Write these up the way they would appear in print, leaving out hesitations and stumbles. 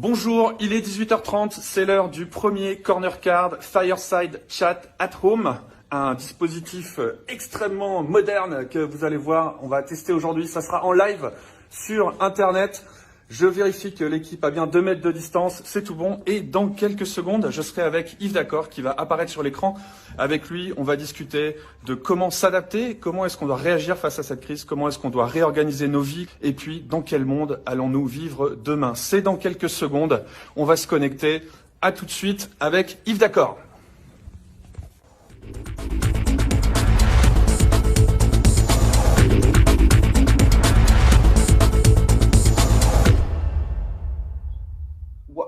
Bonjour, il est 18h30, c'est l'heure du premier Cornercard Fireside Chat at Home, un dispositif extrêmement moderne que vous allez voir, on va tester aujourd'hui, ça sera en live sur Internet. Je vérifie que l'équipe a bien 2 mètres de distance, c'est tout bon. Et dans quelques secondes, je serai avec Yves Daccord qui va apparaître sur l'écran. Avec lui, on va discuter de comment s'adapter, comment est-ce qu'on doit réagir face à cette crise, comment est-ce qu'on doit réorganiser nos vies, et puis dans quel monde allons-nous vivre demain. C'est dans quelques secondes, on va se connecter. À tout de suite avec Yves Daccord.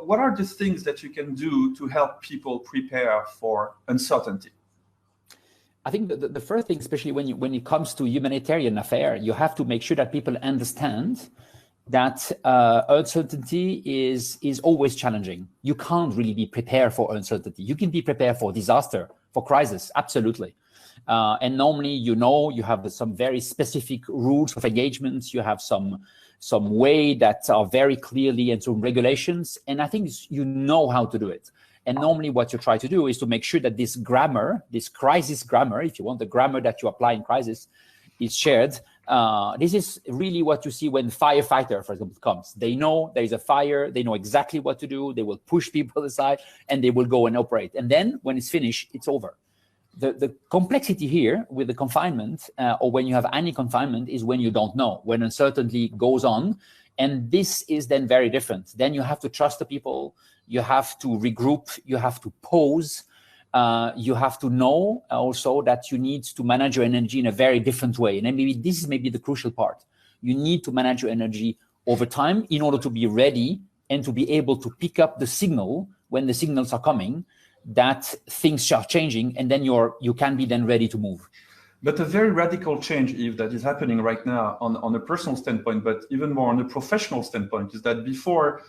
What are the things that you can do to help people prepare for uncertainty? I think the first thing, especially when it comes to humanitarian affair, you have to make sure that people understand that uncertainty is always challenging. You can't really be prepared for uncertainty. You can be prepared for disaster, for crisis, absolutely. And normally, you have some very specific rules of engagement. You have some way that are very clearly and some regulations. And I think you know how to do it. And normally what you try to do is to make sure that this grammar, this crisis grammar, if you want the grammar that you apply in crisis, is shared. This is really what you see when firefighter, for example, comes. They know there is a fire. They know exactly what to do. They will push people aside and they will go and operate. And then when it's finished, it's over. The complexity here with the confinement or when you have any confinement is when you don't know, when uncertainty goes on. And this is then very different. Then you have to trust the people. You have to regroup. You have to pause. You have to know also that you need to manage your energy in a very different way. And maybe this is maybe the crucial part. You need to manage your energy over time in order to be ready and to be able to pick up the signal when the signals are coming that things are changing, and then you can be then ready to move. But a very radical change, Yves, that is happening right now on a personal standpoint, but even more on a professional standpoint, is that before,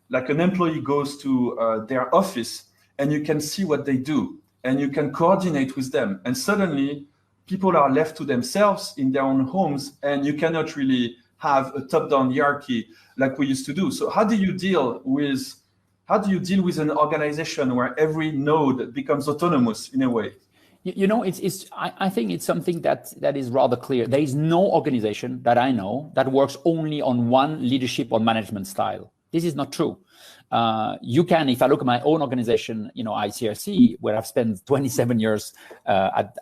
like an employee goes to their office and you can see what they do and you can coordinate with them. And suddenly people are left to themselves in their own homes and you cannot really have a top-down hierarchy like we used to do. So how do you deal with an organization where every node becomes autonomous in a way? I think it's something that is rather clear. There is no organization that I know that works only on one leadership or management style. This is not true. You can, if I look at my own organization, ICRC, where I've spent 27 years at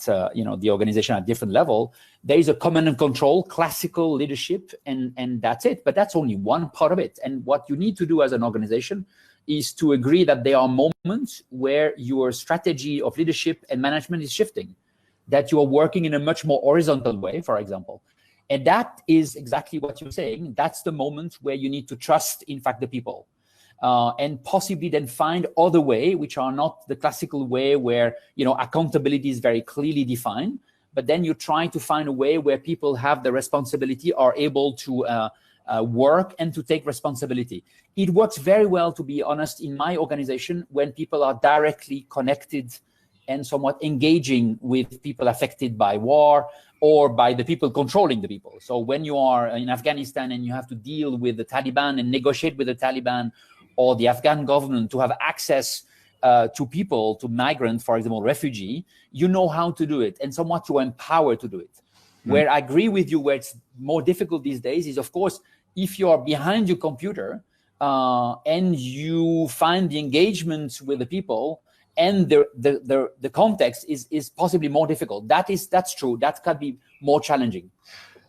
the organization at different level, there is a command and control, classical leadership, and that's it. But that's only one part of it. And what you need to do as an organization is to agree that there are moments where your strategy of leadership and management is shifting, that you are working in a much more horizontal way, for example. And that is exactly what you're saying. That's the moment where you need to trust, in fact, the people. And possibly then find other way, which are not the classical way where, accountability is very clearly defined, but then you try to find a way where people have the responsibility, are able to work and to take responsibility. It works very well, to be honest, in my organization when people are directly connected and somewhat engaging with people affected by war or by the people controlling the people. So when you are in Afghanistan and you have to deal with the Taliban and negotiate with the Taliban or the Afghan government to have access to people, to migrants, for example, refugee, you know how to do it and somewhat you're empowered to do it. Where I agree with you, where it's more difficult these days is, of course, if you are behind your computer and you find the engagement with the people and the context is possibly more difficult. That's true. That can be more challenging.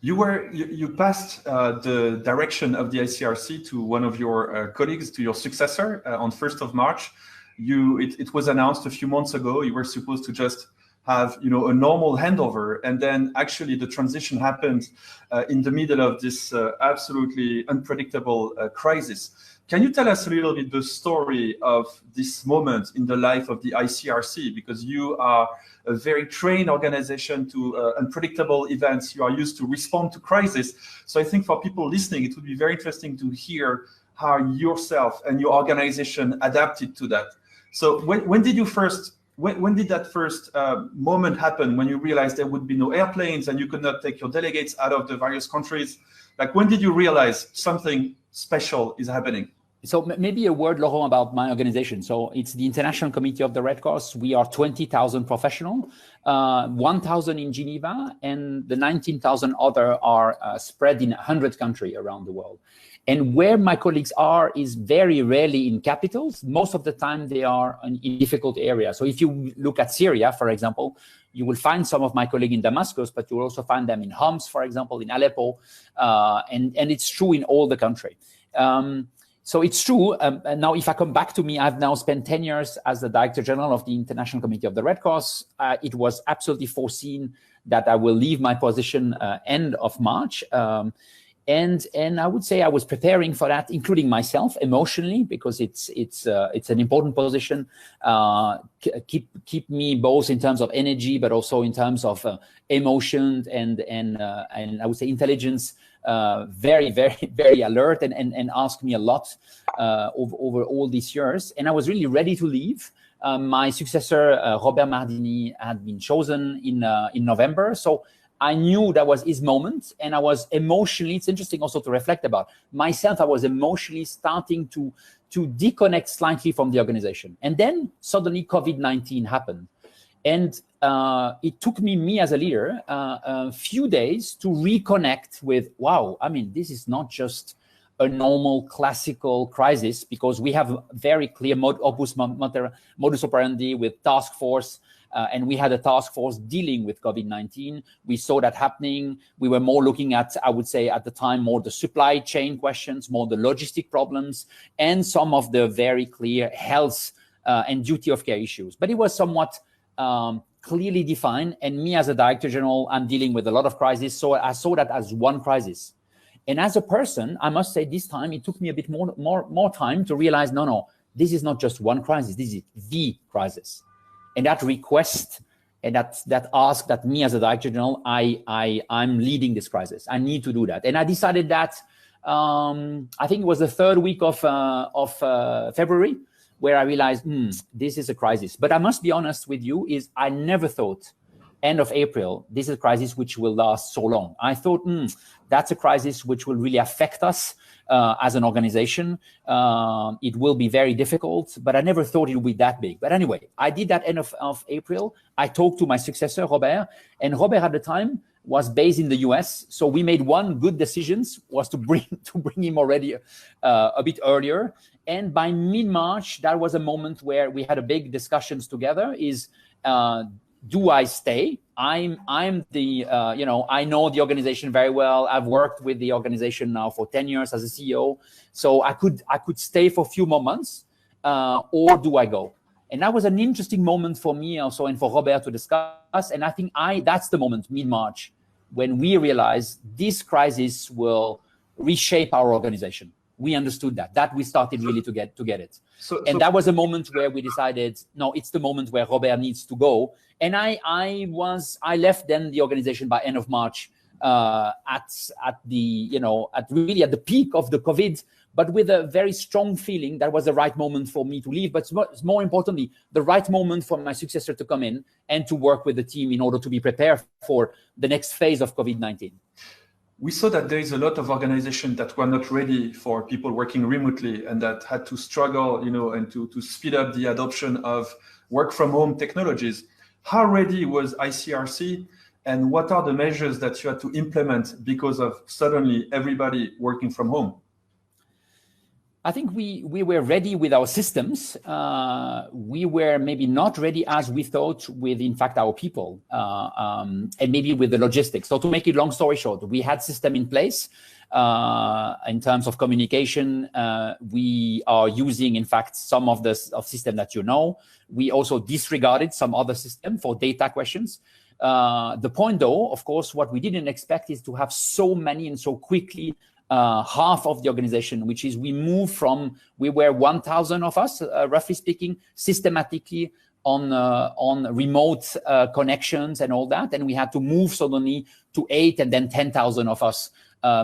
You passed the direction of the ICRC to one of your colleagues, to your successor on 1st of March. It was announced a few months ago. You were supposed to just have a normal handover, and then actually the transition happened in the middle of this absolutely unpredictable crisis. Can you tell us a little bit the story of this moment in the life of the ICRC? Because you are a very trained organization to unpredictable events. You are used to respond to crisis. So I think for people listening, it would be very interesting to hear how yourself and your organization adapted to that. So when did that first moment happen, when you realized there would be no airplanes and you could not take your delegates out of the various countries? Like, when did you realize something special is happening? So maybe a word, Laurent, about my organization. So it's the International Committee of the Red Cross. We are 20,000 professionals, 1,000 in Geneva, and the 19,000 other are spread in 100 countries around the world. And where my colleagues are is very rarely in capitals. Most of the time they are in difficult areas. So if you look at Syria, for example, you will find some of my colleagues in Damascus, but you will also find them in Homs, for example, in Aleppo, and it's true in all the country. So it's true. And now, if I come back to me, I've now spent 10 years as the Director General of the International Committee of the Red Cross. It was absolutely foreseen that I will leave my position end of March. And I would say I was preparing for that, including myself emotionally, because it's an important position. Keep me both in terms of energy, but also in terms of emotion and I would say intelligence. Very, very, very alert and asked me a lot over all these years. And I was really ready to leave. My successor, Robert Mardini, had been chosen in November. So I knew that was his moment. And I was emotionally, it's interesting also to reflect about myself. I was emotionally starting to disconnect slightly from the organization. And then suddenly COVID-19 happened. And it took me as a leader, a few days to reconnect with, wow, I mean, this is not just a normal classical crisis, because we have a very clear modus operandi with task force, and we had a task force dealing with COVID-19. We saw that happening. We were more looking at, I would say at the time, more the supply chain questions, more the logistic problems, and some of the very clear health and duty of care issues. But it was somewhat clearly defined, and me as a Director General, I'm dealing with a lot of crises, so I saw that as one crisis. And as a person, I must say this time it took me a bit more time to realize, no, this is not just one crisis, this is the crisis. And that request and that ask that me as a Director General, I'm leading this crisis. I need to do that. And I decided that I think it was the third week of February, where I realized, this is a crisis. But I must be honest with you, is I never thought end of April, this is a crisis which will last so long. I thought, that's a crisis which will really affect us as an organization. It will be very difficult, but I never thought it would be that big. But anyway, I did that end of April. I talked to my successor, Robert, and Robert at the time was based in the US. So we made one good decision, was to bring him already a bit earlier. And by mid-March, that was a moment where we had a big discussions together is, do I stay? I'm the, I know the organization very well. I've worked with the organization now for 10 years as a CEO. So I could stay for a few more months, or do I go? And that was an interesting moment for me also and for Robert to discuss. And I think that's the moment, mid-March, when we realized this crisis will reshape our organization. We understood that we started really to get it. So that was a moment where we decided, no, it's the moment where Robert needs to go. And I left then the organization by end of March, at the peak of the COVID, but with a very strong feeling that was the right moment for me to leave. But more importantly, the right moment for my successor to come in and to work with the team in order to be prepared for the next phase of COVID-19. We saw that there is a lot of organizations that were not ready for people working remotely and that had to struggle, and to speed up the adoption of work from home technologies. How ready was ICRC, and what are the measures that you had to implement because of suddenly everybody working from home? I think we were ready with our systems. We were maybe not ready as we thought with, in fact, our people, and maybe with the logistics. So to make it long story short, we had system in place. In terms of communication, we are using, in fact, some of the system that we also disregarded some other system for data questions. The point though, of course, what we didn't expect is to have so many and so quickly half of the organization, which is we were 1,000 of us, roughly speaking, systematically on remote connections and all that. And we had to move suddenly to 8 and then 10,000 of us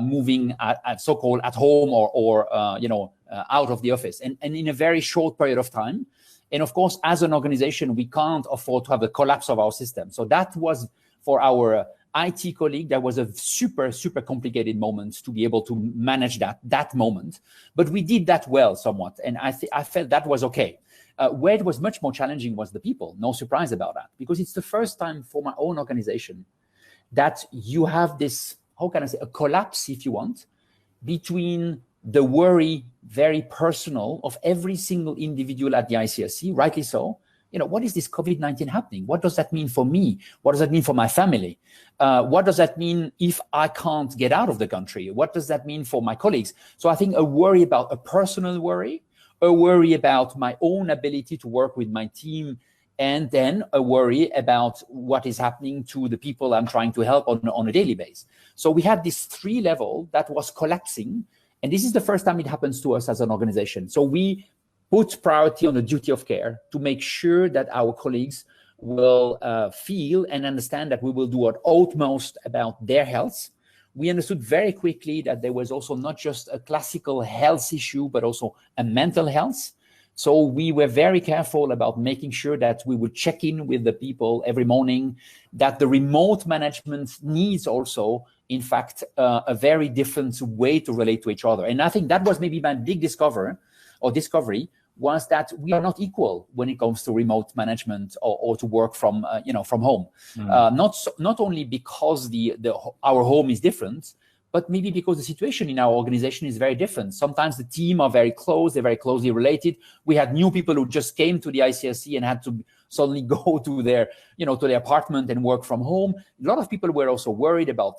moving at so-called at home or out of the office. And in a very short period of time. And of course, as an organization, we can't afford to have the collapse of our system. So that was for our IT colleague, that was a super, super complicated moment to be able to manage that moment. But we did that well somewhat. And I felt that was okay. Where it was much more challenging was the people. No surprise about that, because it's the first time for my own organization that you have this, how can I say, a collapse, if you want, between the worry, very personal, of every single individual at the ICRC, rightly so. What is this COVID-19 happening? What does that mean for me? What does that mean for my family? What does that mean if I can't get out of the country? What does that mean for my colleagues? So I think a worry about a personal worry, a worry about my own ability to work with my team, and then a worry about what is happening to the people I'm trying to help on a daily basis. So we had this 3 level that was collapsing, and this is the first time it happens to us as an organization. So we put priority on the duty of care to make sure that our colleagues will feel and understand that we will do our utmost about their health. We understood very quickly that there was also not just a classical health issue, but also a mental health. So we were very careful about making sure that we would check in with the people every morning, that the remote management needs also, in fact, a very different way to relate to each other. And I think that was maybe my big discovery, was that we are not equal when it comes to remote management or to work from home. Not only because our home is different, but maybe because the situation in our organization is very different. Sometimes the team are very close, they're very closely related. We had new people who just came to the ICRC and had to suddenly go to their apartment and work from home. A lot of people were also worried about,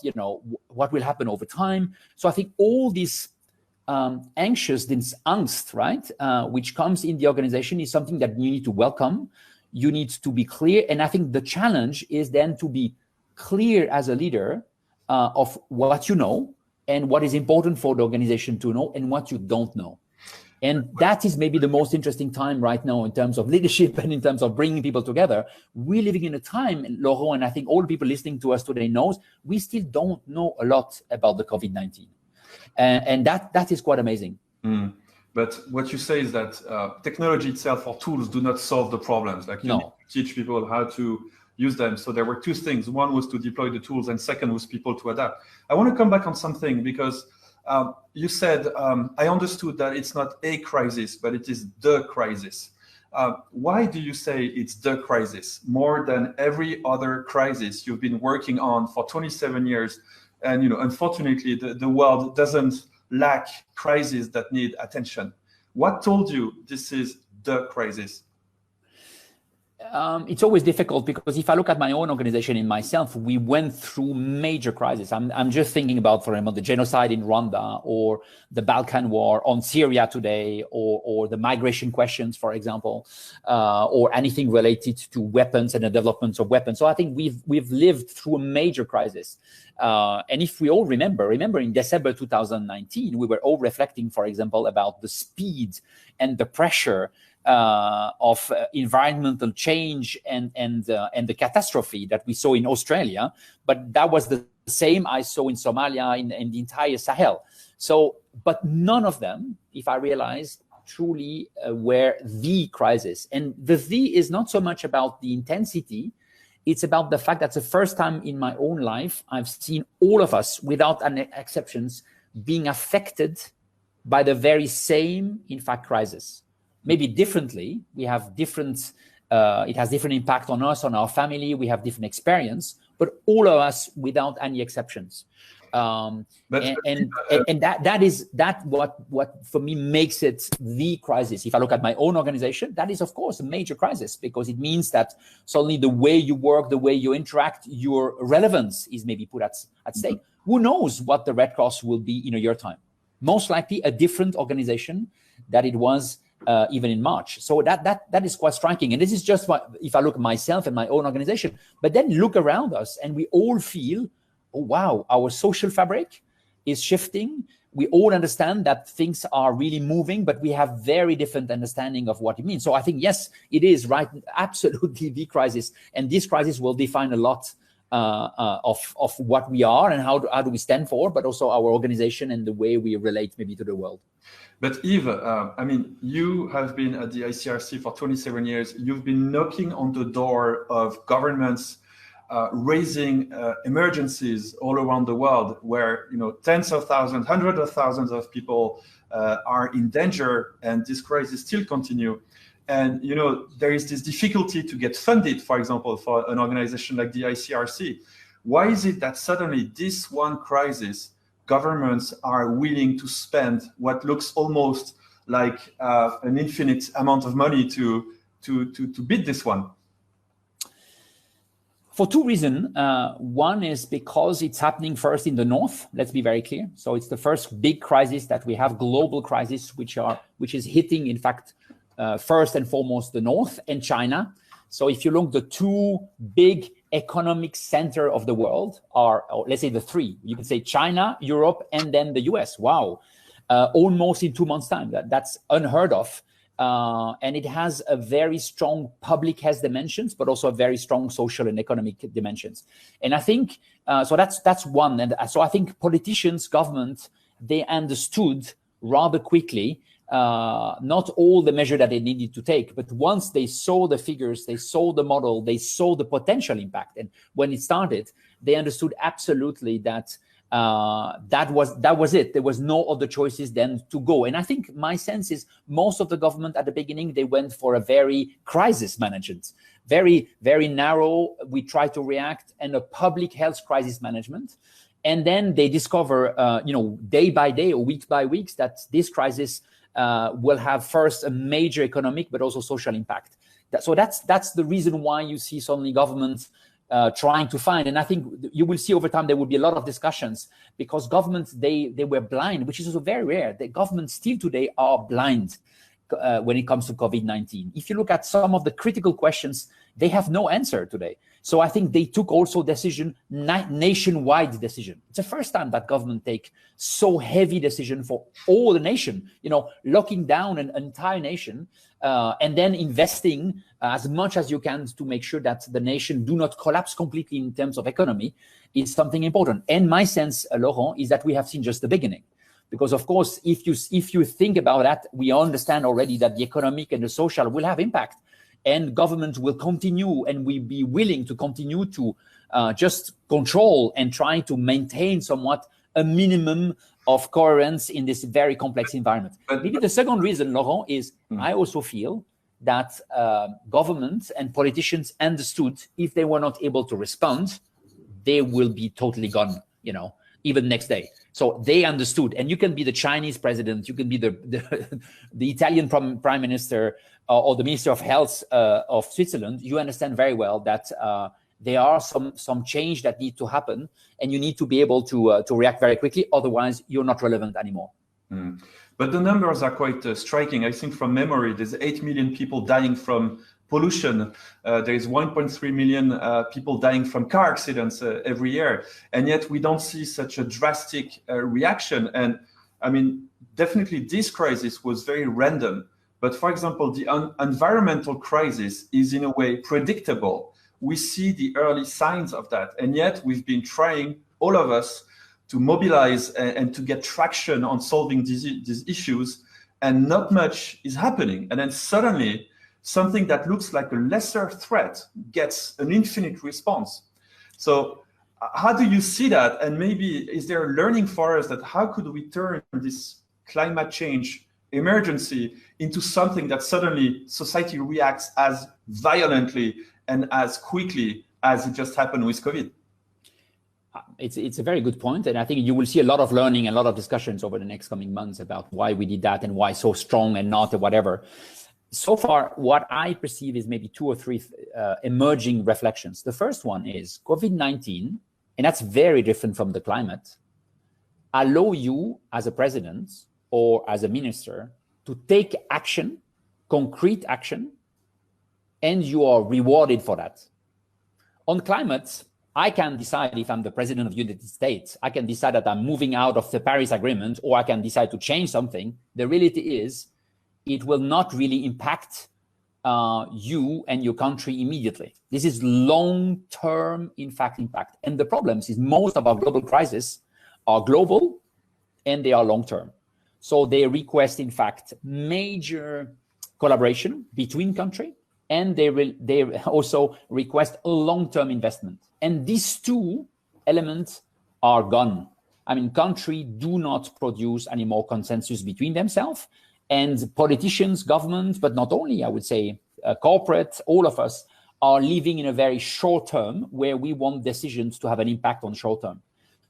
what will happen over time. So I think all this anxious, this angst, right, which comes in the organization is something that you need to welcome. You need to be clear. And I think the challenge is then to be clear as a leader of what you know and what is important for the organization to know and what you don't know. And that is maybe the most interesting time right now in terms of leadership and in terms of bringing people together. We're living in a time, Laurent, and I think all the people listening to us today knows, we still don't know a lot about the COVID-19. And that is quite amazing. But what you say is that technology itself or tools do not solve the problems. Like you need to teach people how to use them. So there were 2 things. One was to deploy the tools, and second was people to adapt. I want to come back on something because you said, I understood that it's not a crisis, but it is the crisis. Why do you say it's the crisis more than every other crisis you've been working on for 27 years? And unfortunately, the world doesn't lack crises that need attention. What told you this is the crisis? It's always difficult because if I look at my own organization in myself, we went through major crises. I'm just thinking about, for example, the genocide in Rwanda or the Balkan War, on Syria today, or the migration questions, for example, or anything related to weapons and the development of weapons. So I think we've lived through a major crisis. And if we all remember in December 2019, we were all reflecting, for example, about the speed and the pressure of environmental change and the catastrophe that we saw in Australia, but that was the same I saw in Somalia, in the entire Sahel. So, but none of them, if I realize, truly were the crisis. And the is not so much about the intensity, it's about the fact that the first time in my own life, I've seen all of us, without any exceptions, being affected by the very same, in fact, crisis. Maybe differently, we have different, it has different impact on us, on our family, we have different experience, but all of us without any exceptions. And that is what for me makes it the crisis. If I look at my own organization, that is of course a major crisis, because it means that suddenly the way you work, the way you interact, your relevance is maybe put at stake. Who knows what the Red Cross will be in a year time? Most likely a different organization that it was even in March. So that is quite striking. And this is just what, if I look at myself and my own organization, but then look around us and we all feel, oh, wow, our social fabric is shifting. We all understand that things are really moving, but we have very different understanding of what it means. So I think, yes, it is right, absolutely the crisis. And this crisis will define a lot of what we are and how do we stand for, but also our organization and the way we relate maybe to the world. But Yves, I mean, you have been at the ICRC for 27 years. You've been knocking on the door of governments, raising emergencies all around the world, where tens of thousands, hundreds of thousands of people are in danger, and this crisis still continue. And there is this difficulty to get funded, for example, for an organization like the ICRC. Why is it that suddenly this one crisis, governments are willing to spend what looks almost like an infinite amount of money to beat this one? For two reasons. One is because it's happening first in the north. Let's be very clear. So it's the first big crisis that we have, global crisis, which is hitting, in fact, first and foremost the north and China. So if you look, the two big economic center of the world are, or let's say the three. You can say China, Europe, and then the US. Wow, almost in 2 months' time. That's unheard of. And it has a very strong public health dimensions, but also a very strong social and economic dimensions. And I think, so that's one. And so I think politicians, government, they understood rather quickly, not all the measure that they needed to take, but once they saw the figures, they saw the model, they saw the potential impact. And when it started, they understood absolutely that that was it. There was no other choices than to go. And I think my sense is most of the government at the beginning, they went for a very crisis management, very, very narrow. We try to react, and a public health crisis management. And then they discover, day by day or week by week, that this crisis will have first a major economic, but also social impact. So that's the reason why you see suddenly governments trying to find. And I think you will see over time there will be a lot of discussions, because governments, they were blind, which is also very rare. The governments still today are blind when it comes to COVID-19. If you look at some of the critical questions, they have no answer today. So I think they took also decision, nationwide decision. It's the first time that government take so heavy decision for all the nation, locking down an entire nation, and then investing as much as you can to make sure that the nation do not collapse completely in terms of economy is something important. And my sense, Laurent, is that we have seen just the beginning. Because of course, if you think about that, we understand already that the economic and the social will have impact. And government will continue and will be willing to continue to just control and try to maintain somewhat a minimum of coherence in this very complex environment. Maybe the second reason, Laurent, is I also feel that governments and politicians understood if they were not able to respond, they will be totally gone, even next day. So they understood. And you can be the Chinese president, you can be the Italian prime minister, or the Minister of Health of Switzerland. You understand very well that there are some change that need to happen, and you need to be able to react very quickly. Otherwise, you're not relevant anymore. But the numbers are quite striking. I think from memory, there's 8 million people dying from pollution. There is 1.3 million people dying from car accidents every year. And yet we don't see such a drastic reaction. And I mean, definitely this crisis was very random. But for example, the environmental crisis is in a way predictable. We see the early signs of that. And yet we've been trying, all of us, to mobilize and to get traction on solving these issues, and not much is happening. And then suddenly, something that looks like a lesser threat gets an infinite response. So how do you see that? And maybe is there a learning for us that how could we turn this climate change emergency into something that suddenly society reacts as violently and as quickly as it just happened with COVID? It's a very good point. And I think you will see a lot of learning and a lot of discussions over the next coming months about why we did that and why so strong and not or whatever. So far, what I perceive is maybe 2 or 3 emerging reflections. The first one is COVID-19, and that's very different from the climate, allow you as a president or as a minister to take action, concrete action, and you are rewarded for that. On climate, I can decide if I'm the president of the United States, I can decide that I'm moving out of the Paris Agreement, or I can decide to change something. The reality is, it will not really impact you and your country immediately. This is long-term, in fact, impact. And the problem is most of our global crises are global and they are long-term. So they request, in fact, major collaboration between countries, and they also request a long-term investment. And these two elements are gone. I mean, countries do not produce any more consensus between themselves, and politicians, governments, but not only, I would say, corporate, all of us are living in a very short term where we want decisions to have an impact on short term.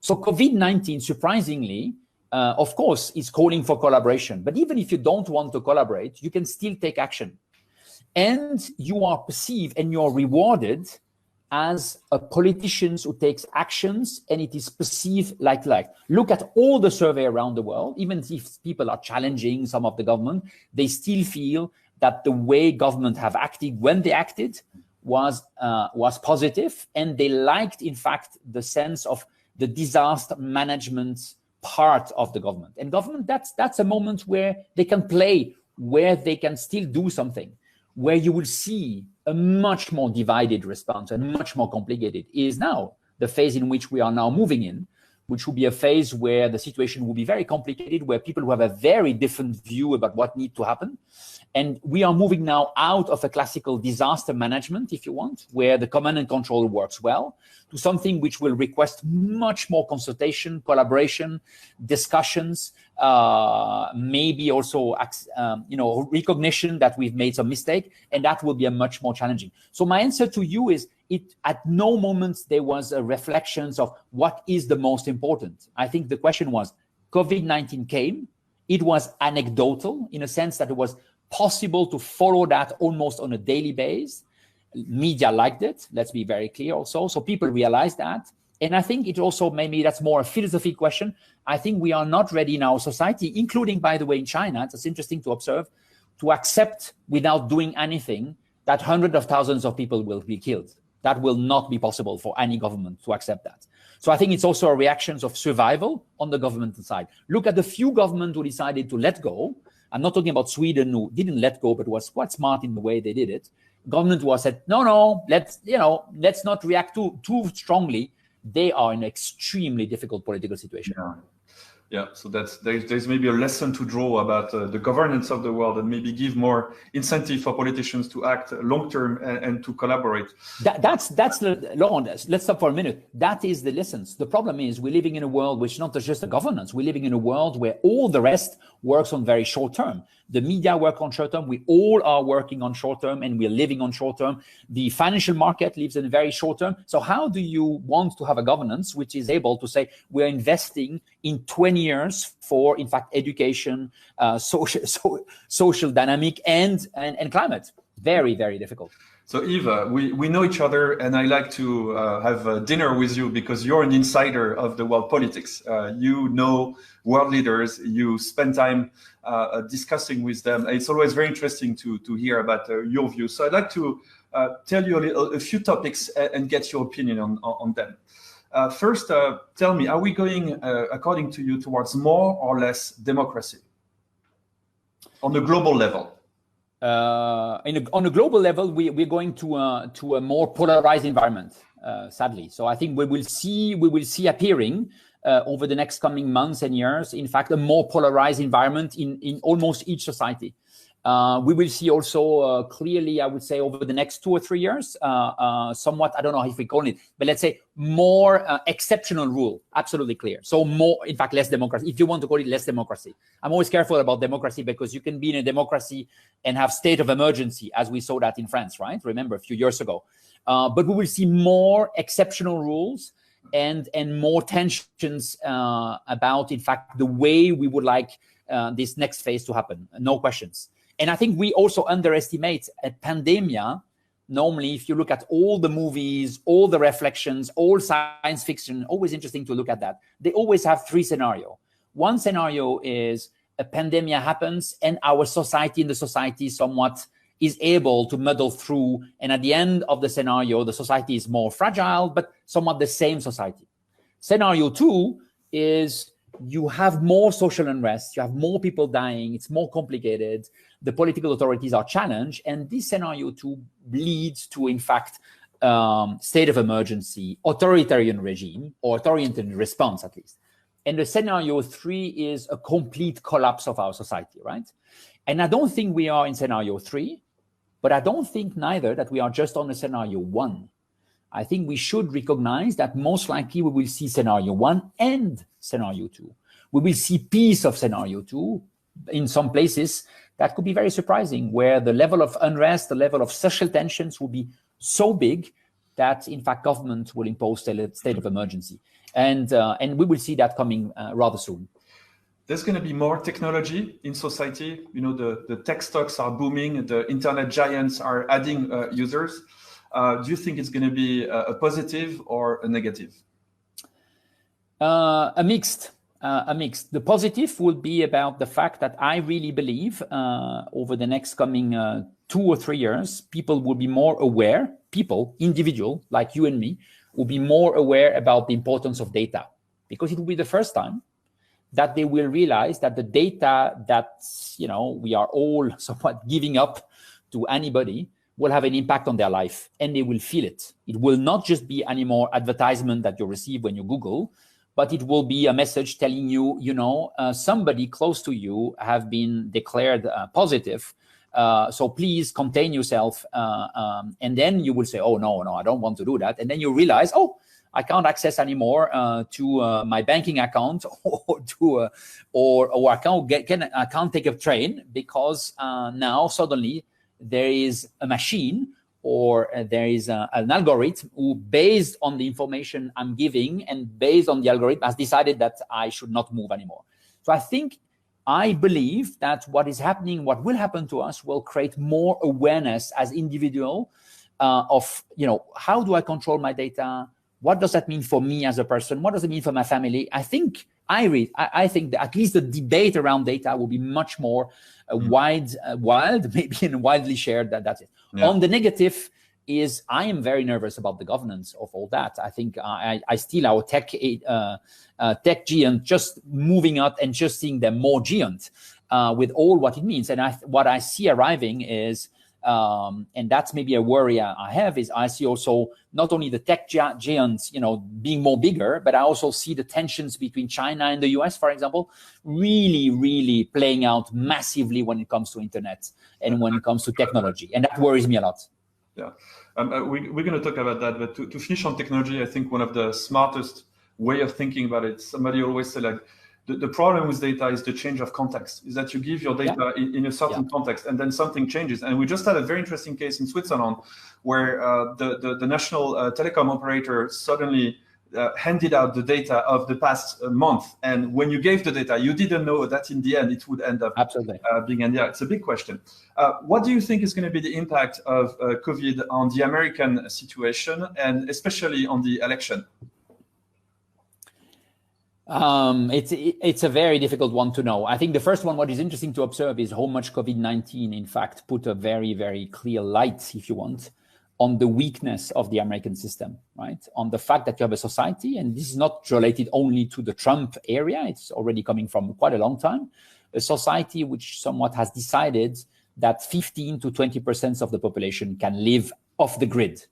So COVID-19, surprisingly, of course, is calling for collaboration. But even if you don't want to collaborate, you can still take action. And you are perceived and you're rewarded as a politician who takes actions, and it is perceived like. Look at all the survey around the world. Even if people are challenging some of the government, they still feel that the way government have acted when they acted was positive, and they liked, in fact, the sense of the disaster management part of the government. And government, that's a moment where they can play, where they can still do something, where you will see a much more divided response and much more complicated is now the phase in which we are now moving in, which will be a phase where the situation will be very complicated, where people will have a very different view about what needs to happen. And we are moving now out of a classical disaster management, if you want, where the command and control works well, to something which will request much more consultation, collaboration, discussions, maybe also recognition that we've made some mistake, and that will be a much more challenging. So my answer to you is, at no moment there was a reflection of what is the most important. I think the question was, COVID-19 came, it was anecdotal in a sense that it was possible to follow that almost on a daily basis. Media liked it, let's be very clear also. So people realized that. And I think it also, maybe that's more a philosophy question. I think we are not ready in our society, including, by the way, in China, it's interesting to observe, to accept without doing anything that hundreds of thousands of people will be killed. That will not be possible for any government to accept that. So I think it's also a reaction of survival on the governmental side. Look at the few governments who decided to let go. I'm not talking about Sweden, who didn't let go, but was quite smart in the way they did it. Government was said, no, let's not react too strongly. They are in an extremely difficult political situation. Yeah. So there's maybe a lesson to draw about the governance of the world, and maybe give more incentive for politicians to act long term and to collaborate. That's Laurent, let's stop for a minute. That is the lessons. The problem is we're living in a world which is not just a governance. We're living in a world where all the rest works on very short term. The media work on short term. We all are working on short term, and we're living on short term. The financial market lives in a very short term. So how do you want to have a governance which is able to say we're investing in 20 years for, in fact, education, social dynamic, and climate? Very, very difficult. So Yves, we know each other, and I like to have dinner with you because you're an insider of the world politics. You know world leaders, you spend time discussing with them. It's always very interesting to hear about your views. So I'd like to tell you a few topics and get your opinion on them. First, tell me, are we going, according to you, towards more or less democracy on the global level? On a global level, we're going to a more polarized environment, sadly. So I think we will see appearing over the next coming months and years, in fact, a more polarized environment in almost each society. We will see also clearly, I would say, over the next 2 or 3 years, somewhat, I don't know if we call it, but let's say more exceptional rule, absolutely clear. So more, in fact, less democracy, if you want to call it less democracy. I'm always careful about democracy because you can be in a democracy and have state of emergency, as we saw that in France, right? Remember a few years ago. But we will see more exceptional rules and more tensions about, in fact, the way we would like this next phase to happen, no questions. And I think we also underestimate a pandemic. Normally, if you look at all the movies, all the reflections, all science fiction, always interesting to look at that. They always have 3 scenarios. One scenario is a pandemic happens and our society somewhat is able to muddle through. And at the end of the scenario, the society is more fragile, but somewhat the same society. Scenario 2 is you have more social unrest, you have more people dying, it's more complicated, the political authorities are challenged, and this scenario 2 leads to, in fact, state of emergency, authoritarian regime, or authoritarian response at least. And the scenario 3 is a complete collapse of our society, right? And I don't think we are in scenario 3. But I don't think neither that we are just on a scenario 1. I think we should recognize that most likely we will see scenario 1 and scenario 2. We will see piece of scenario 2 in some places. That could be very surprising, where the level of unrest, the level of social tensions will be so big that, in fact, government will impose a state of emergency. And we will see that coming rather soon. There's going to be more technology in society. You know, the tech stocks are booming. The internet giants are adding users. Do you think it's going to be a positive or a negative? A mixed. The positive will be about the fact that I really believe over the next coming 2 or 3 years, people will be more aware, individual like you and me, will be more aware about the importance of data, because it will be the first time that they will realize that the data that, we are all somewhat giving up to anybody will have an impact on their life, and they will feel it. It will not just be any more advertisement that you receive when you Google, but it will be a message telling you, somebody close to you have been declared positive. So please contain yourself. And then you will say, oh, no, I don't want to do that. And then you realize, oh, I can't access anymore to my banking account or I can't take a train because now suddenly there is a machine or there is an algorithm who, based on the information I'm giving and based on the algorithm, has decided that I should not move anymore. So I believe that what is happening, what will happen to us, will create more awareness as individual of, how do I control my data? What does that mean for me as a person? What does it mean for my family? I think that at least the debate around data will be much more wild, maybe, and widely shared. That's it. Yeah. On the negative is I am very nervous about the governance of all that. I think I still our tech giant just moving out and just seeing them more giant with all what it means. And what I see arriving is, and that's maybe a worry I have, is I see also not only the tech giants, being more bigger, but I also see the tensions between China and the US, for example, really, really playing out massively when it comes to internet and when it comes to technology. And that worries me a lot. Yeah, we're going to talk about that. But to finish on technology, I think one of the smartest way of thinking about it, somebody always said, like, the problem with data is the change of context, is that you give your data in a certain context and then something changes. And we just had a very interesting case in Switzerland where the national telecom operator suddenly handed out the data of the past month. And when you gave the data, you didn't know that in the end it would end up being in there. It's a big question. What do you think is going to be the impact of COVID on the American situation and especially on the election? It's a very difficult one to know. I think the first one, what is interesting to observe is how much COVID-19, in fact, put a very, very clear light, if you want, on the weakness of the American system, right? On the fact that you have a society, and this is not related only to the Trump area, it's already coming from quite a long time, a society which somewhat has decided that 15 to 20% of the population can live off the grid,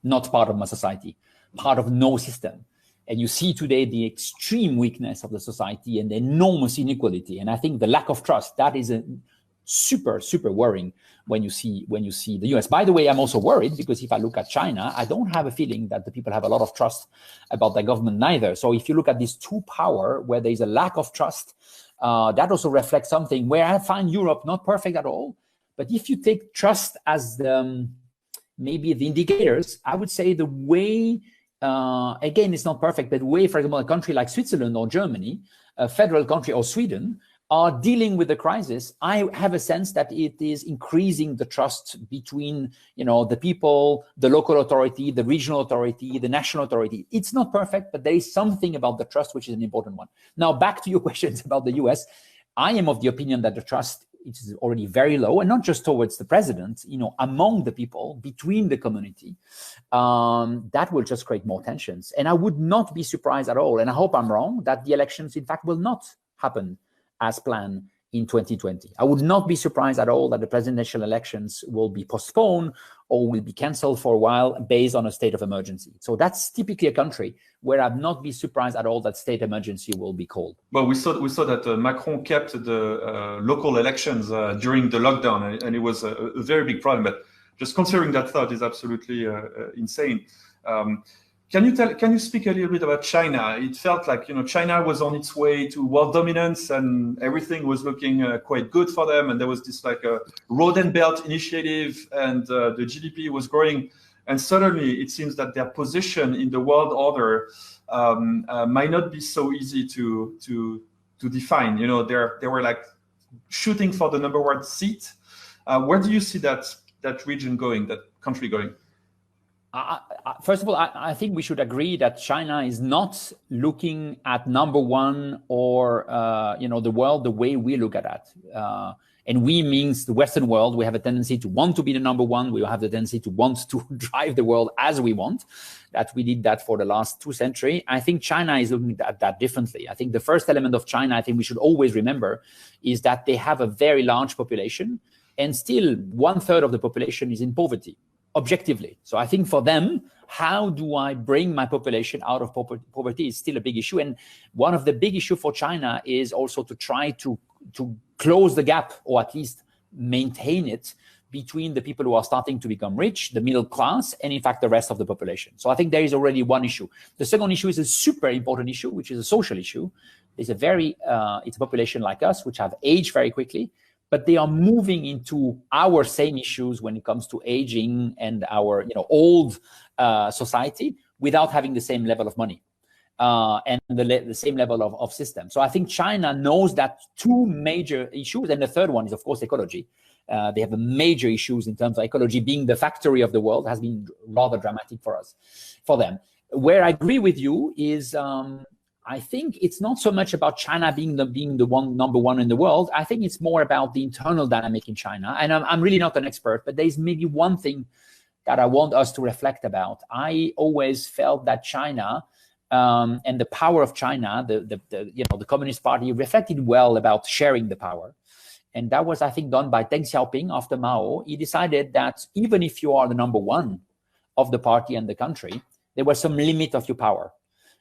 not part of my society, part of no system. And you see today the extreme weakness of the society and the enormous inequality. And I think the lack of trust, that is a super, super worrying when you see the US. By the way, I'm also worried because if I look at China, I don't have a feeling that the people have a lot of trust about their government neither. So if you look at these two power where there is a lack of trust, that also reflects something where I find Europe not perfect at all. But if you take trust as maybe the indicators, I would say the way, again, it's not perfect, but the way, for example, a country like Switzerland or Germany, a federal country, or Sweden, are dealing with the crisis, I have a sense that it is increasing the trust between, the people, the local authority, the regional authority, the national authority. It's not perfect, but there is something about the trust which is an important one. Now, back to your questions about the US. I am of the opinion that the trust is already very low, and not just towards the president, among the people, between the community. That will just create more tensions. And I would not be surprised at all, and I hope I'm wrong, that the elections, in fact, will not happen as planned in 2020. I would not be surprised at all that the presidential elections will be postponed or will be cancelled for a while based on a state of emergency. So that's typically a country where I'd not be surprised at all that state emergency will be called. Well, we saw that Macron kept the local elections during the lockdown, and it was a very big problem. But just considering that thought is absolutely insane. Can you speak a little bit about China? It felt like China was on its way to world dominance, and everything was looking quite good for them. And there was this like a road and belt initiative, and the GDP was growing. And suddenly, it seems that their position in the world order might not be so easy to define. They were like shooting for the #1 seat. Where do you see that region going, that country going? First of all, I think we should agree that China is not looking at #1 or the world the way we look at that. And we means the Western world. We have a tendency to want to be the #1. We have the tendency to want to drive the world as we want. That we did that for the last 2 centuries. I think China is looking at that differently. I think the first element of China, I think we should always remember, is that they have a very large population, and still 1/3 of the population is in poverty, objectively. So I think for them, how do I bring my population out of poverty is still a big issue. And one of the big issue for China is also to try to close the gap, or at least maintain it, between the people who are starting to become rich, the middle class, and in fact the rest of the population. So I think there is already one issue. The second issue is a super important issue, which is a social issue. There's it's a population like us, which have aged very quickly, but they are moving into our same issues when it comes to aging and our old society, without having the same level of money and the same level of system. So I think China knows that 2 major issues, and the third one is of course ecology. They have major issues in terms of ecology. Being the factory of the world has been rather dramatic for them. Where I agree with you is I think it's not so much about China being the #1 in the world. I think it's more about the internal dynamic in China. And I'm really not an expert, but there's maybe one thing that I want us to reflect about. I always felt that China and the power of China, the Communist Party, reflected well about sharing the power. And that was, I think, done by Deng Xiaoping after Mao. He decided that even if you are the #1 of the party and the country, there was some limit of your power.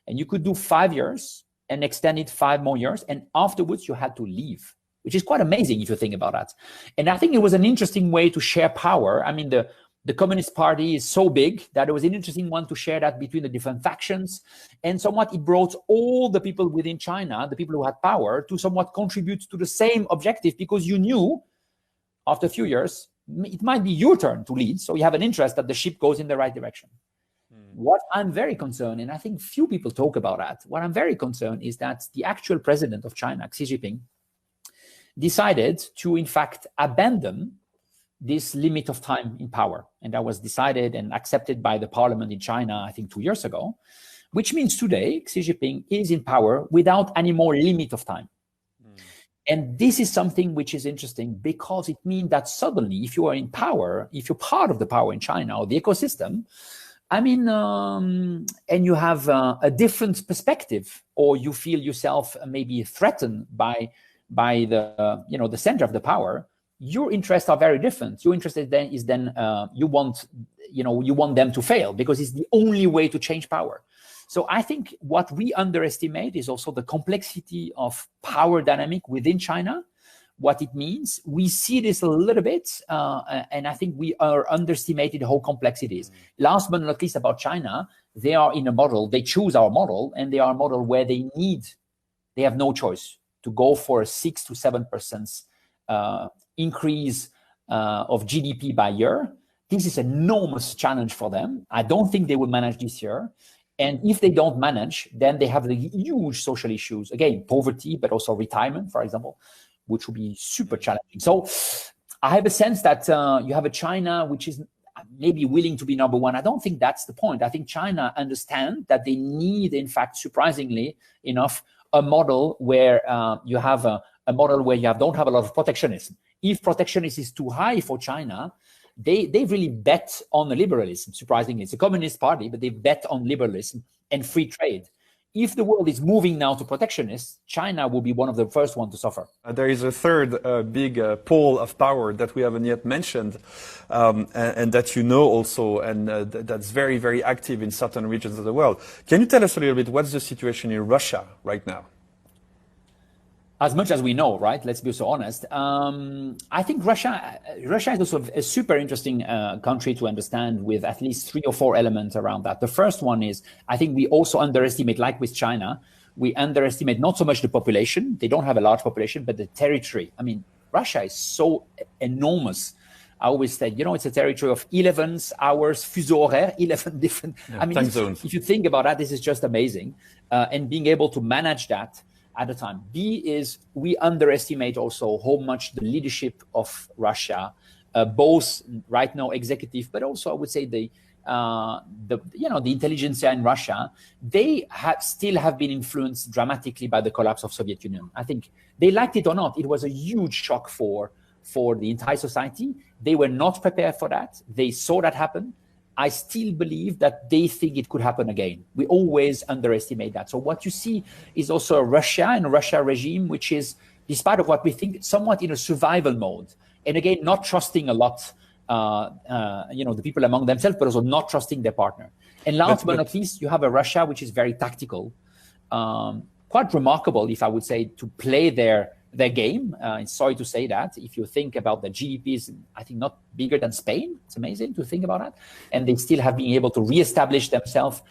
And you could do 5 years and extend it 5 more years. And afterwards, you had to leave, which is quite amazing if you think about that. And I think it was an interesting way to share power. I mean, the Communist Party is so big that it was an interesting one to share that between the different factions. And somewhat it brought all the people within China, the people who had power, to somewhat contribute to the same objective, because you knew after a few years, it might be your turn to lead. So you have an interest that the ship goes in the right direction. What I'm very concerned, and I think few people talk about that, what I'm very concerned is that the actual president of China, Xi Jinping, decided to, in fact, abandon this limit of time in power. And that was decided and accepted by the parliament in China, I think 2 years ago, which means today Xi Jinping is in power without any more limit of time. And this is something which is interesting, because it means that suddenly, if you are in power, if you're part of the power in China or the ecosystem, I mean, and you have a different perspective, or you feel yourself maybe threatened by the center of the power, your interests are very different. Your interest is you want them to fail, because it's the only way to change power. So I think what we underestimate is also the complexity of power dynamic within China. What it means, we see this a little bit, and I think we are underestimated how complex it is. Last but not least, about China, they are in a model, they choose our model, and they are a model where they have no choice to go for a 6 to 7% increase of GDP by year. This is an enormous challenge for them. I don't think they will manage this year. And if they don't manage, then they have the huge social issues, again, poverty, but also retirement, for example, which will be super challenging. So I have a sense that you have a China which is maybe willing to be #1. I don't think that's the point. I think China understands that they need, in fact, surprisingly enough, a model where you have a model where you don't have a lot of protectionism. If protectionism is too high for China, they really bet on the liberalism. Surprisingly, it's a communist party, but they bet on liberalism and free trade. if the world is moving now to protectionists, China will be one of the first ones to suffer. There is a third big pole of power that we haven't yet mentioned, and that you know also, and that's very, very active in certain regions of the world. Can you tell us a little bit what's the situation in Russia right now? As much as we know, right? Let's be so honest. I think Russia is also a super interesting country to understand, with at least 3 or 4 elements around that. The first one is, I think we also underestimate, like with China, we underestimate not so much the population. They don't have a large population, but the territory. I mean, Russia is so enormous. I always say, it's a territory of 11 hours, fuseau horaire, 11 different. Time zones. If you think about that, this is just amazing. And being able to manage that at a time. B is, we underestimate also how much the leadership of Russia, both right now executive, but also I would say the intelligentsia in Russia, they still have been influenced dramatically by the collapse of Soviet Union. I think they liked it or not, it was a huge shock for the entire society. They were not prepared for that. They saw that happen. I still believe that they think it could happen again. We always underestimate that. So what you see is also a Russia regime, which is, despite of what we think, somewhat in a survival mode. And again, not trusting a lot, the people among themselves, but also not trusting their partner. And last but not least, you have a Russia which is very tactical, quite remarkable, if I would say, to play their game. Sorry to say that. If you think about the GDP is, I think, not bigger than Spain. It's amazing to think about that. And they still have been able to reestablish themselves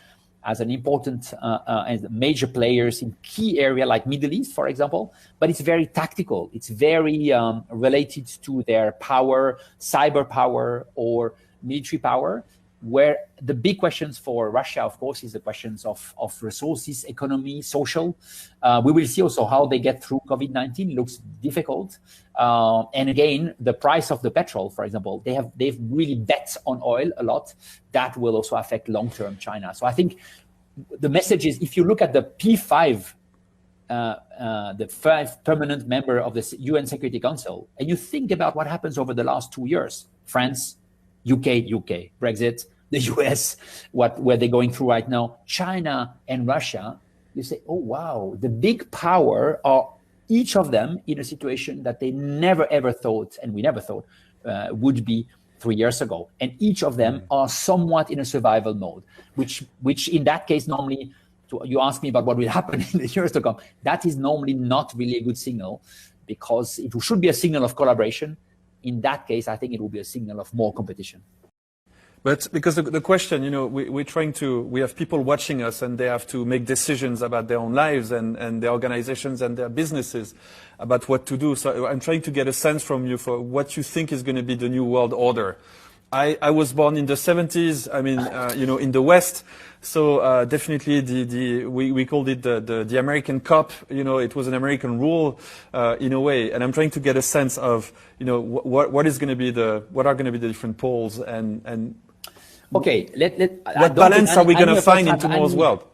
as an important and major players in key area like Middle East, for example. But it's very tactical. It's very related to their power, cyber power or military power, where the big questions for Russia, of course, is the questions of resources, economy, social. We will see also how they get through COVID-19. It looks difficult. And again, the price of the petrol, for example, they've really bet on oil a lot. That will also affect long-term China. So I think the message is, if you look at the P5, the 5 permanent member of the UN Security Council, and you think about what happens over the last 2 years, France, UK, Brexit, the US, where they're going through right now, China and Russia, you say, oh, wow, the big power are each of them in a situation that they never, ever thought, and we never thought would be 3 years ago. And each of them are somewhat in a survival mode, which in that case, normally, you ask me about what will happen in the years to come, that is normally not really a good signal, because it should be a signal of collaboration. In that case, I think it will be a signal of more competition. But because the question, we have people watching us and they have to make decisions about their own lives and their organizations and their businesses about what to do. So I'm trying to get a sense from you for what you think is going to be the new world order. I was born in the 70s, in the West. So definitely we called it the American Cup. It was an American rule in a way. And I'm trying to get a sense of, what are going to be the different poles and okay, what balance are we going to find in tomorrow's world?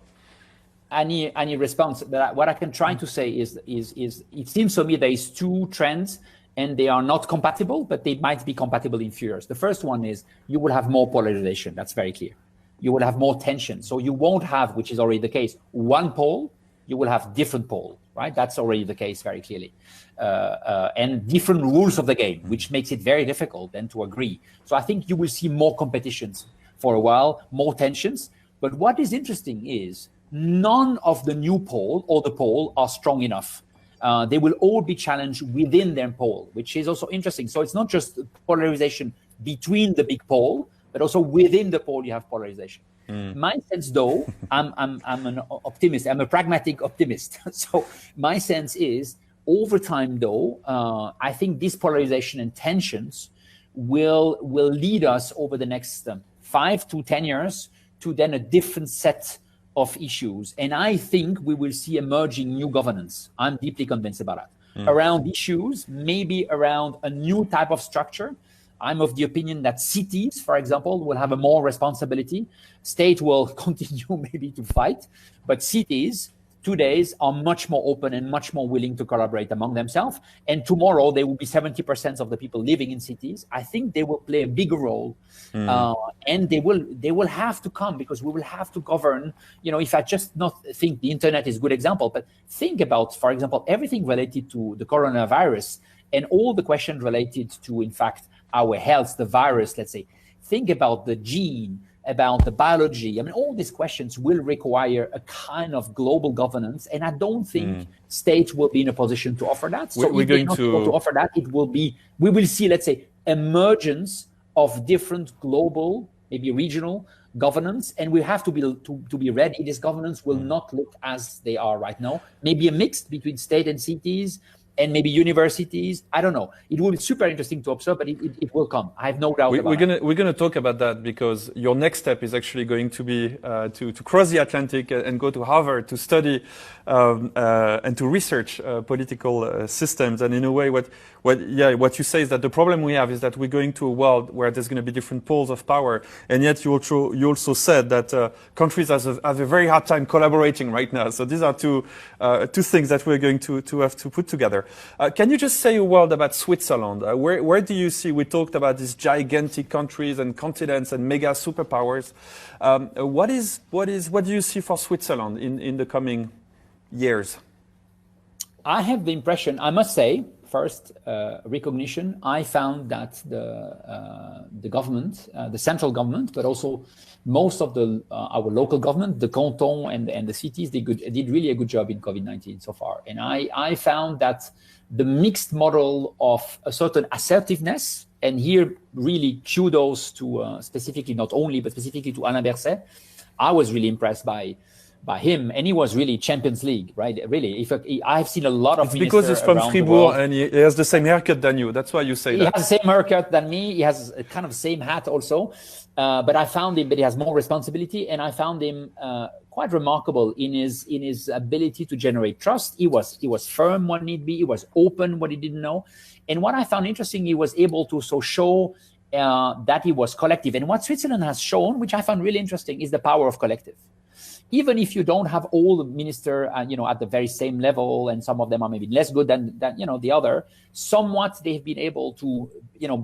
Any response? But what I can try to say is it seems to me there is 2 trends, and they are not compatible, but they might be compatible in few years. The first one is you will have more polarization. That's very clear. You will have more tension. So you won't have, which is already the case, one pole. You will have different pole, right? That's already the case very clearly. And different rules of the game, which makes it very difficult then to agree. So I think you will see more competitions for a while, more tensions. But what is interesting is none of the new pole or the pole are strong enough. They will all be challenged within their pole, which is also interesting. So it's not just polarization between the big pole, but also within the pole you have polarization. My sense, though, I'm an optimist. I'm a pragmatic optimist. So my sense is, over time, though, I think this polarization and tensions will lead us over the next 5 to 10 years to then a different set of issues. And I think we will see emerging new governance. I'm deeply convinced about that. Around issues, maybe around a new type of structure. I'm of the opinion that cities, for example, will have a more responsibility. State will continue maybe to fight, but cities 2 days are much more open and much more willing to collaborate among themselves. And tomorrow there will be 70% of the people living in cities. I think they will play a bigger role, and they will have to come, because we will have to govern. If I just not think the internet is a good example, but think about, for example, everything related to the coronavirus and all the questions related to, in fact, our health, the virus, let's say. Think about the gene, about the biology. I mean, all these questions will require a kind of global governance, and I don't think states will be in a position to offer that. So we're going to offer that, we will see, let's say, emergence of different global, maybe regional governance, and we have to be ready. This governance will not look as they are right now. Maybe a mix between state and cities, and maybe universities. I don't know. It will be super interesting to observe, but it will come. I have no doubt about it. We're gonna talk about that, because your next step is actually going to be to cross the Atlantic and go to Harvard to study and to research political systems. And in a way, what you say is that the problem we have is that we're going to a world where there's going to be different poles of power. And yet you also said that countries have a very hard time collaborating right now. So these are two things that we're going to have to put together. Can you just say a word about Switzerland? Where do you see, we talked about these gigantic countries and continents and mega superpowers. What do you see for Switzerland in the coming years? I have the impression, I must say, first, recognition. I found that the government, the central government, but also most of our local government, the canton and the cities, did really a good job in COVID-19 so far. And I found that the mixed model of a certain assertiveness, and here really kudos to specifically, not only, but specifically to Alain Berset. I was really impressed by him, and he was really Champions League, right? Really, I've seen a lot of because he's from Fribourg and he has the same haircut than you. That's why you say that. He has the same haircut than me. He has a kind of same hat also. But I found him, but he has more responsibility, and I found him quite remarkable in his ability to generate trust. He was firm when need be. He was open when he didn't know. And what I found interesting, he was able to show that he was collective. And what Switzerland has shown, which I found really interesting, is the power of collective. Even if you don't have all the ministers, at the very same level, and some of them are maybe less good than the other, somewhat they've been able to,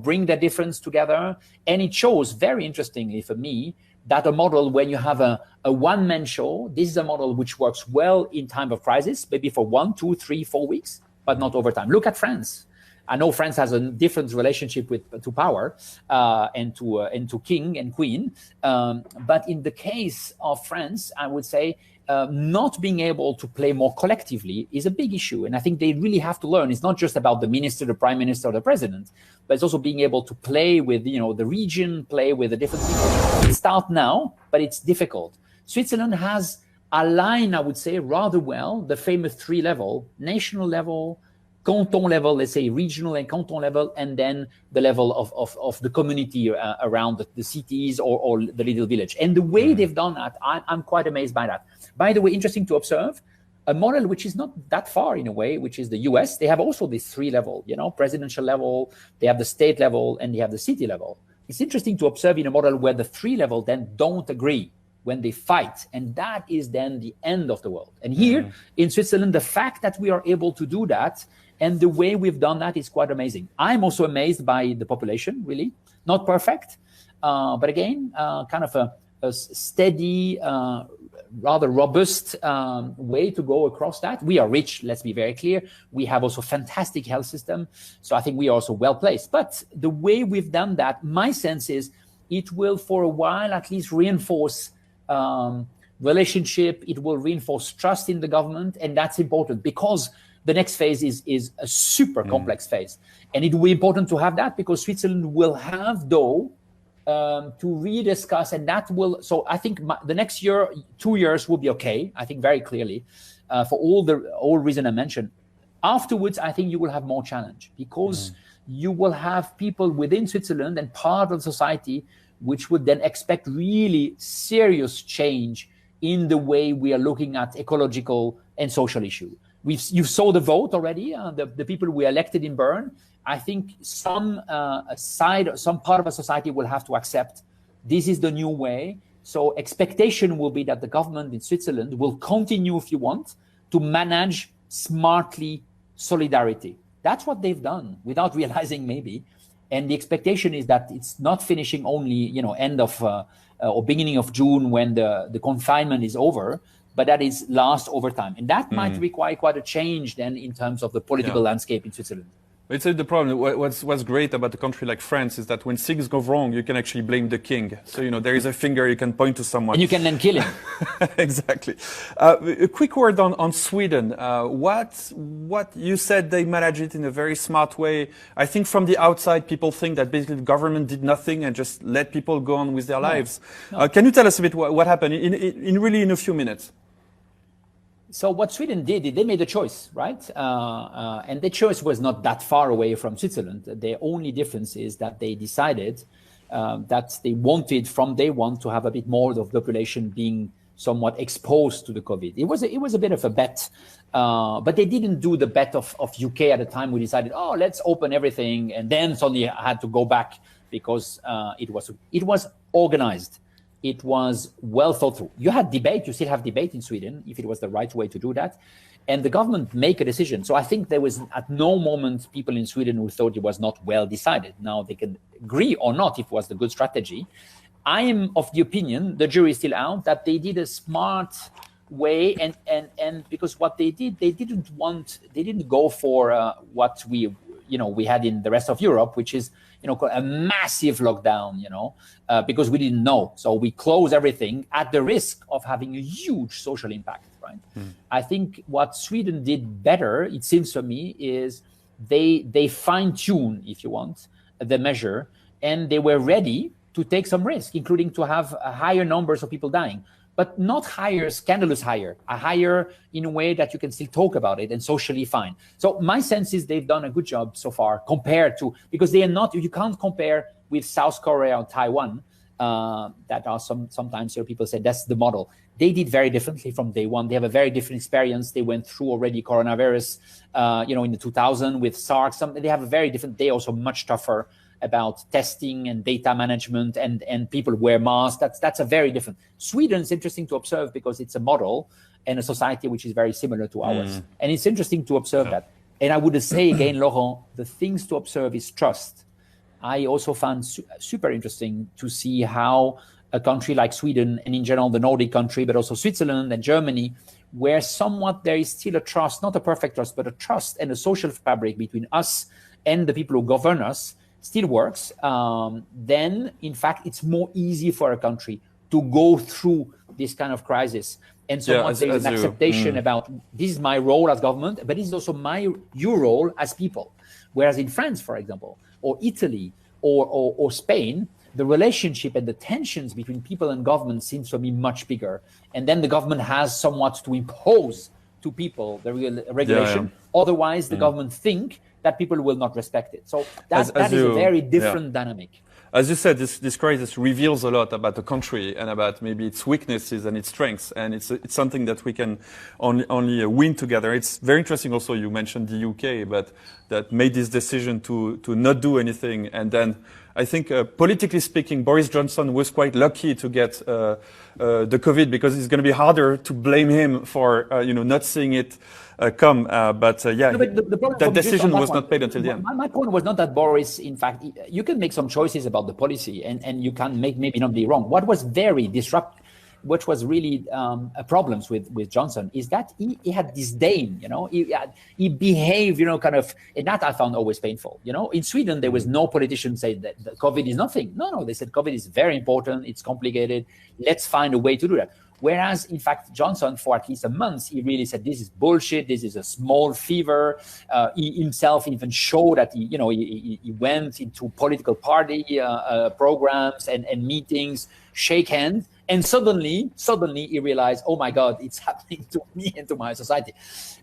bring the difference together. And it shows very interestingly for me that a model when you have a one-man show, this is a model which works well in time of crisis, maybe for 1, 2, 3, 4 weeks, but not over time. Look at France. I know France has a different relationship to power and to king and queen, but in the case of France, I would say not being able to play more collectively is a big issue, and I think they really have to learn. It's not just about the minister, the prime minister, or the president, but it's also being able to play with the region, play with the different people. It starts now, but it's difficult. Switzerland has aligned, I would say, rather well the famous 3 level: national level, canton level, let's say regional and canton level, and then the level of the community around the cities or the little village. And the way they've done that, I'm quite amazed by that. By the way, interesting to observe, a model which is not that far in a way, which is the US. They have also this 3 level, presidential level, they have the state level, and they have the city level. It's interesting to observe in a model where the 3 level then don't agree, when they fight, and that is then the end of the world. And here in Switzerland, the fact that we are able to do that and the way we've done that is quite amazing. I'm also amazed by the population, really. Not perfect, but again, kind of a steady, rather robust way to go across that. We are rich, let's be very clear. We have also fantastic health system. So I think we are also well placed. But the way we've done that, my sense is it will for a while at least reinforce relationship. It will reinforce trust in the government. And that's important because the next phase is a super complex phase. And it will be important to have that because Switzerland will have, though, to rediscuss, and that will, so I think the next year, 2 years will be okay, I think very clearly, for all reason I mentioned. Afterwards, I think you will have more challenge because you will have people within Switzerland and part of society which would then expect really serious change in the way we are looking at ecological and social issues. You saw the vote already, the people we elected in Bern. I think some part of a society will have to accept this is the new way. So expectation will be that the government in Switzerland will continue, if you want, to manage smartly solidarity. That's what they've done without realizing maybe. And the expectation is that it's not finishing only, end of or beginning of June when the confinement is over, but that is last over time. And that might require quite a change then in terms of the political landscape in Switzerland. It's the problem. What's great about a country like France is that when things go wrong, you can actually blame the king. So, there is a finger you can point to someone. And you can then kill him. Exactly. A quick word on Sweden. What you said, they manage it in a very smart way. I think from the outside, people think that basically the government did nothing and just let people go on with their lives. No. Can you tell us a bit what happened in a few minutes? So what Sweden did, they made a choice, right? And the choice was not that far away from Switzerland. The only difference is that they decided that they wanted from day one to have a bit more of the population being somewhat exposed to the COVID. It was a bit of a bet, but they didn't do the bet of UK at the time. We decided, let's open everything, and then suddenly had to go back because it was organized. It was well thought through. You had debate, you still have debate in Sweden, if it was the right way to do that. And the government make a decision. So I think there was at no moment people in Sweden who thought it was not well decided. Now they can agree or not if it was the good strategy. I am of the opinion, the jury is still out, that they did a smart way and because what they did, they didn't go for what we had in the rest of Europe, which is a massive lockdown, because we didn't know. So we close everything at the risk of having a huge social impact, right? I think what Sweden did better, it seems to me, is they fine-tune, if you want, the measure, and they were ready to take some risk, including to have higher numbers of people dying. But not higher, scandalous higher, a higher in a way that you can still talk about it and socially fine. So my sense is they've done a good job so far compared to, because they are not, you can't compare with South Korea or Taiwan, that are sometimes people say that's the model. They did very differently from day one. They have a very different experience. They went through already coronavirus, in the 2000 with SARS. They have a very different, they also much tougher about testing and data management and people wear masks. That's a very different. Sweden is interesting to observe because it's a model and a society which is very similar to ours. And it's interesting to observe that. And I would say again, Laurent, the things to observe is trust. I also found super interesting to see how a country like Sweden and in general the Nordic country, but also Switzerland and Germany, where somewhat there is still a trust, not a perfect trust, but a trust and a social fabric between us and the people who govern us, still works, then in fact it's more easy for a country to go through this kind of crisis. And so there is an acceptation about this is my role as government, but this is also your role as people. Whereas in France, for example, or Italy or Spain, the relationship and the tensions between people and government seems to be much bigger. And then the government has somewhat to impose to people the regulation. Otherwise, the government think that people will not respect it. So that is a very different dynamic. As you said, this crisis reveals a lot about the country and about maybe its weaknesses and its strengths. And it's something that we can only win together. It's very interesting also, you mentioned the UK, but that made this decision to not do anything. And then I think politically speaking, Boris Johnson was quite lucky to get the COVID because it's going to be harder to blame him for not seeing it come. But that decision was not paid until the end. My point was not that Boris, in fact, you can make some choices about the policy and you can maybe not be wrong. What was very disruptive, which was really problems with Johnson, is that he had disdain, he behaved, kind of, and that I found always painful. In Sweden, there was no politician say that COVID is nothing. No, they said COVID is very important, it's complicated, let's find a way to do that. Whereas, in fact, Johnson, for at least a month, he really said, this is bullshit, this is a small fever. He himself even showed that he went into political party programs and meetings, shake hands, and suddenly he realized, oh my God, it's happening to me and to my society.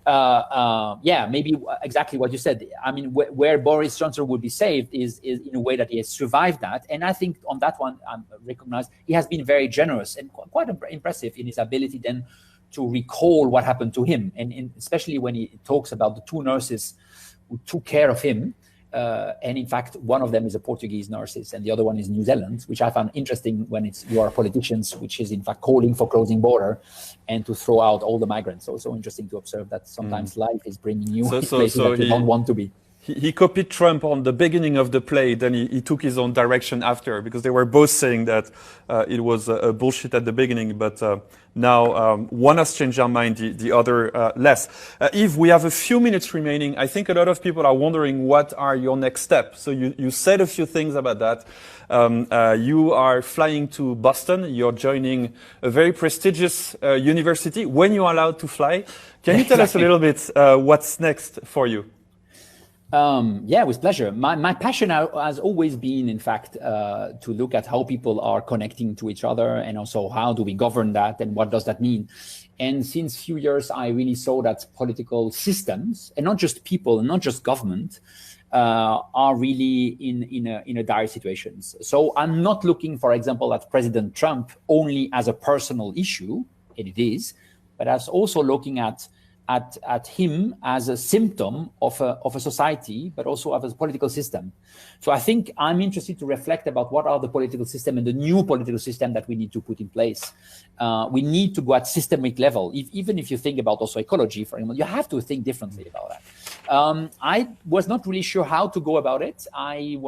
Maybe exactly what you said. I mean, where Boris Johnson would be saved is in a way that he has survived that. And I think on that one, I recognize he has been very generous and quite impressive in his ability then to recall what happened to him. And especially when he talks about the two nurses who took care of him, and in fact, one of them is a Portuguese nurses, and the other one is New Zealand, which I found interesting when you are politicians, which is in fact calling for closing border and to throw out all the migrants. So it's so interesting to observe that sometimes life is bringing you places that you don't want to be. He copied Trump on the beginning of the play, then he took his own direction after, because they were both saying that it was bullshit at the beginning, but now one has changed their mind, the other less. Yves, we have a few minutes remaining. I think a lot of people are wondering what are your next steps. So you said a few things about that. You are flying to Boston. You're joining a very prestigious university. When you are allowed to fly, can you tell us a little bit what's next for you? Yeah, with pleasure. My passion has always been, in fact, to look at how people are connecting to each other, and also how do we govern that and what does that mean. And since few years, I really saw that political systems, and not just people and not just government, are really in a dire situations. So I'm not looking, for example, at President Trump only as a personal issue, and it is, but as also looking at him as a symptom of a society, but also of a political system. So I think I'm interested to reflect about what are the political system and the new political system that we need to put in place. We need to go at systemic level. Even if you think about also ecology, for example, you have to think differently about that. I was not really sure how to go about it. I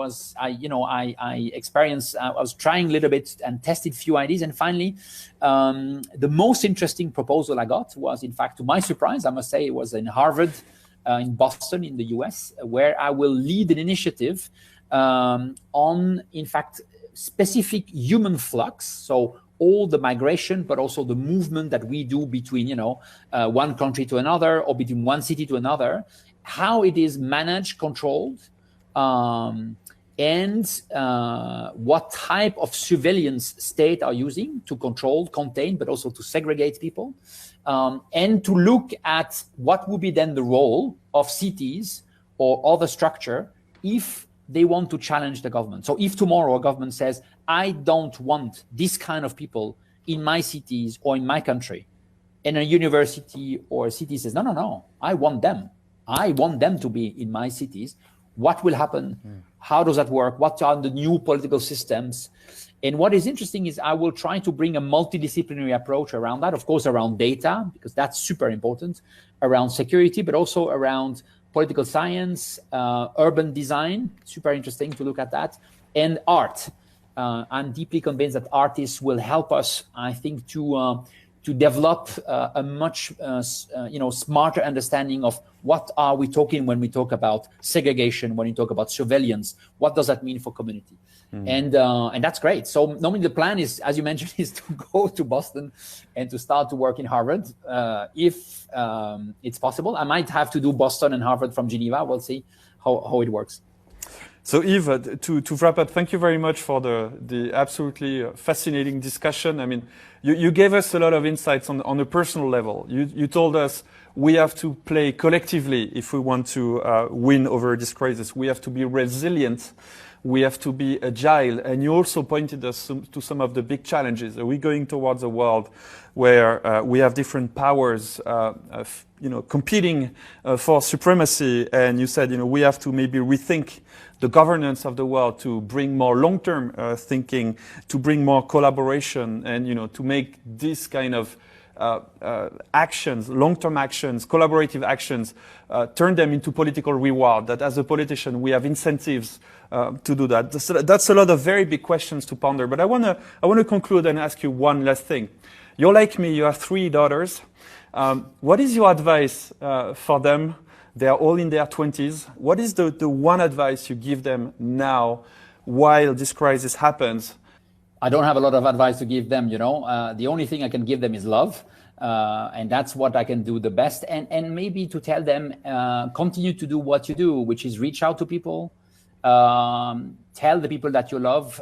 experienced, I was trying a little bit and tested few ideas. And finally, the most interesting proposal I got was, in fact, to my surprise, I must say, it was in Harvard, in Boston, in the US, where I will lead an initiative on, in fact, specific human flux. So all the migration, but also the movement that we do between, one country to another, or between one city to another, how it is managed, controlled, and what type of surveillance state are using to control, contain, but also to segregate people, and to look at what would be then the role of cities or other structure if they want to challenge the government. So if tomorrow a government says, I don't want this kind of people in my cities or in my country, and a university or a city says, no, I want them to be in my cities, what will happen? How does that work? What are the new political systems? And what is interesting is I will try to bring a multidisciplinary approach around that, of course, around data, because that's super important, around security, but also around political science, urban design, super interesting to look at that, and art. I'm deeply convinced that artists will help us, I think, to develop a much smarter understanding of what are we talking when we talk about segregation, when we talk about surveillance, what does that mean for community? And that's great. So normally the plan is, as you mentioned, is to go to Boston and to start to work in Harvard. If it's possible, I might have to do Boston and Harvard from Geneva. We'll see how it works. So Yves, to wrap up, thank you very much for the absolutely fascinating discussion. I mean, you gave us a lot of insights on a personal level. You told us we have to play collectively if we want to win over this crisis. We have to be resilient. We have to be agile. And you also pointed us to some of the big challenges. Are we going towards a world where we have different powers competing for supremacy? And you said, we have to maybe rethink the governance of the world to bring more long-term thinking, to bring more collaboration, and to make this kind of actions, long-term actions, collaborative actions, turn them into political reward. That as a politician we have incentives to do that. That's a lot of very big questions to ponder. But I want to conclude and ask you one last thing. You're like me. You have 3 daughters. What is your advice for them? They are all in their 20s. What is the one advice you give them now while this crisis happens? I don't have a lot of advice to give them, The only thing I can give them is love. And that's what I can do the best. And maybe to tell them, continue to do what you do, which is reach out to people. Tell the people that you love,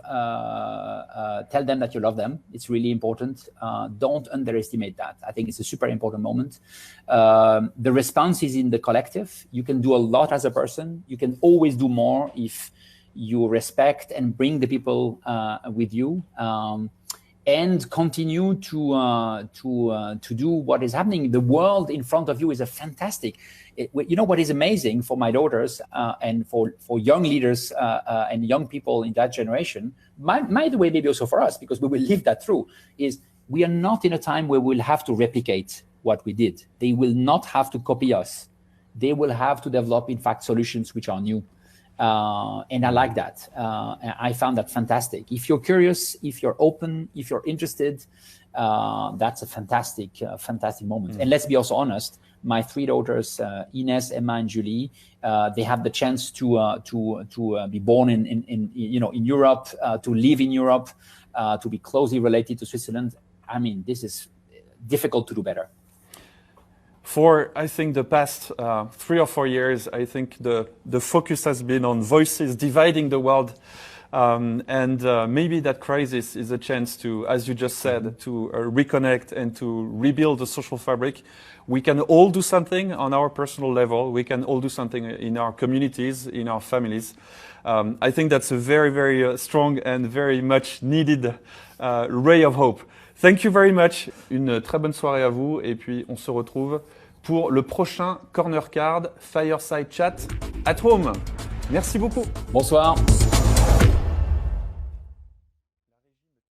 tell them that you love them. It's really important. Don't underestimate that. I think it's a super important moment. The response is in the collective. You can do a lot as a person. You can always do more if you respect and bring the people with you. and continue to do what is happening. The world in front of you is a fantastic. You know what is amazing for my daughters and for young leaders and young people in that generation, by the way, maybe also for us, because we will live that through, is we are not in a time where we'll have to replicate what we did. They will not have to copy us. They will have to develop, in fact, solutions which are new. And I like that. I found that fantastic. If you're curious, if you're open, if you're interested, that's a fantastic moment. And let's be also honest. My three daughters, Ines, Emma, and Julie, they have the chance to be born in Europe, to live in Europe, to be closely related to Switzerland. I mean, this is difficult to do better. For, I think, the past 3 or 4 years, I think the focus has been on voices dividing the world. And maybe that crisis is a chance to, as you just said, to reconnect and to rebuild the social fabric. We can all do something on our personal level. We can all do something in our communities, in our families. I think that's a very, very strong and very much needed ray of hope. Thank you very much. Une très bonne soirée à vous. Et puis, on se retrouve pour le prochain Cornercard Fireside Chat at Home. Merci beaucoup. Bonsoir.